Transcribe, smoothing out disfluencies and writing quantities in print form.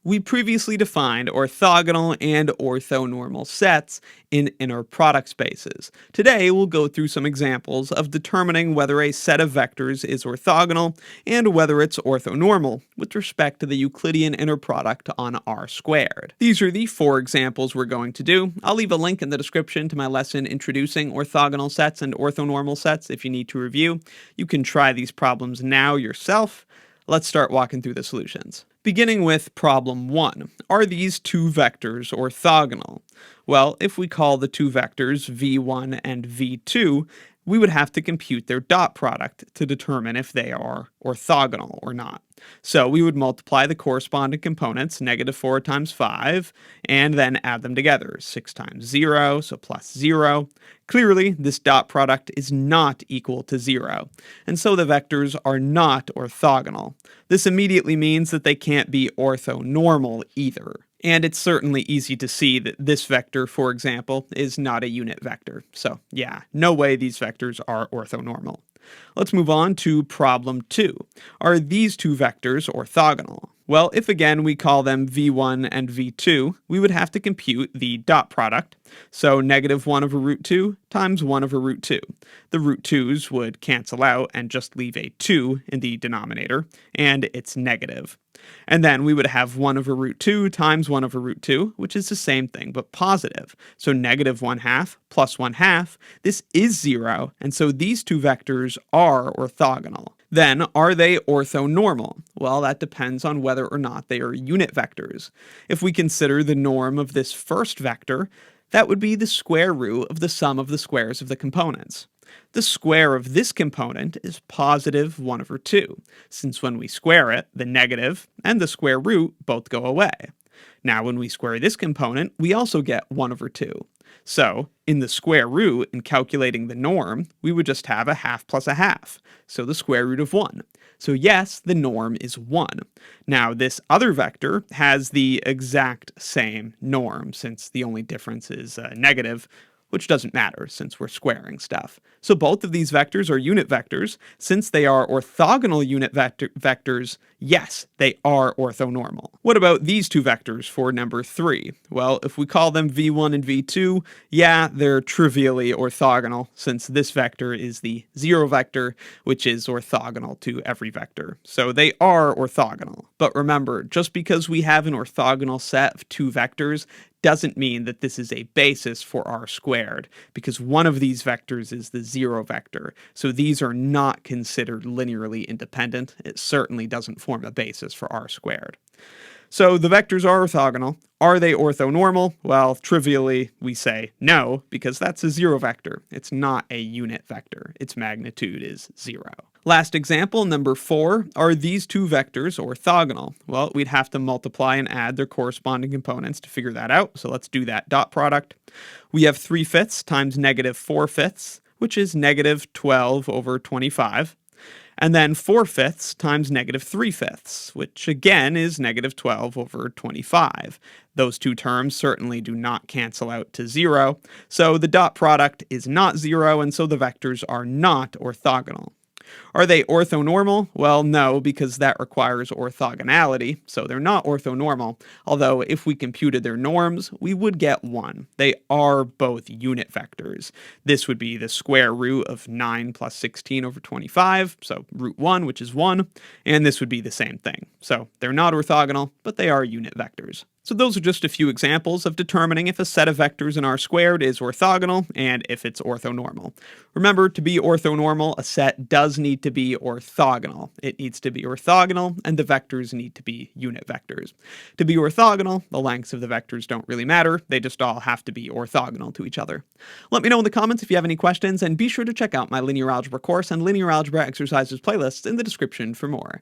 We previously defined orthogonal and orthonormal sets in inner product spaces. Today, we'll go through some examples of determining whether a set of vectors is orthogonal and whether it's orthonormal with respect to the Euclidean inner product on R squared. These are the 4 examples we're going to do. I'll leave a link in the description to my lesson introducing orthogonal sets and orthonormal sets if you need to review. You can try these problems now yourself. Let's start walking through the solutions. Beginning with problem 1, are these two vectors orthogonal? Well, if we call the two vectors v1 and v2, we would have to compute their dot product to determine if they are orthogonal or not. So we would multiply the corresponding components, -4 times 5, and then add them together, 6 times 0, so plus 0. Clearly, this dot product is not equal to 0, and so the vectors are not orthogonal. This immediately means that they can't be orthonormal either. And it's certainly easy to see that this vector, for example, is not a unit vector. So yeah, no way these vectors are orthonormal. Let's move on to problem 2. Are these two vectors orthogonal? Well, if again we call them v1 and v2, we would have to compute the dot product. So -1 over root 2 times 1 over root 2. The root 2's would cancel out and just leave a 2 in the denominator, and it's negative. And then we would have 1 over root 2 times 1 over root 2, which is the same thing but positive. So -1/2 plus 1/2, this is 0, and so these two vectors are orthogonal. Then, are they orthonormal? Well, that depends on whether or not they are unit vectors. If we consider the norm of this first vector, that would be the square root of the sum of the squares of the components. The square of this component is positive 1 over 2, since when we square it, the negative and the square root both go away. Now, when we square this component, we also get 1 over 2. So, in the square root, in calculating the norm, we would just have a half plus a half, so the square root of 1. So yes, the norm is 1. Now, this other vector has the exact same norm, since the only difference is negative, which doesn't matter since we're squaring stuff. So both of these vectors are unit vectors. Since they are orthogonal unit vectors, yes, they are orthonormal. What about these two vectors for number 3? Well, if we call them v1 and v2, yeah, they're trivially orthogonal, since this vector is the 0 vector, which is orthogonal to every vector. So they are orthogonal. But remember, just because we have an orthogonal set of two vectors doesn't mean that this is a basis for R squared, because one of these vectors is the 0 vector, so these are not considered linearly independent. It certainly doesn't form a basis for R squared. So the vectors are orthogonal. Are they orthonormal? Well, trivially, we say no, because that's a 0 vector. It's not a unit vector. Its magnitude is 0. Last example, number 4, are these two vectors orthogonal? Well, we'd have to multiply and add their corresponding components to figure that out, so let's do that dot product. We have 3/5 times -4/5, which is -12 over 25. And then 4/5 times -3/5, which again is -12 over 25. Those two terms certainly do not cancel out to 0, so the dot product is not 0, and so the vectors are not orthogonal. Are they orthonormal? Well, no, because that requires orthogonality, so they're not orthonormal, although if we computed their norms, we would get 1. They are both unit vectors. This would be the square root of 9 plus 16 over 25, so root 1, which is 1, and this would be the same thing. So they're not orthogonal, but they are unit vectors. So those are just a few examples of determining if a set of vectors in R squared is orthogonal and if it's orthonormal. Remember, to be orthonormal, a set does need to be orthogonal. It needs to be orthogonal, and the vectors need to be unit vectors. To be orthogonal, the lengths of the vectors don't really matter. They just all have to be orthogonal to each other. Let me know in the comments if you have any questions, and be sure to check out my linear algebra course and linear algebra exercises playlists in the description for more.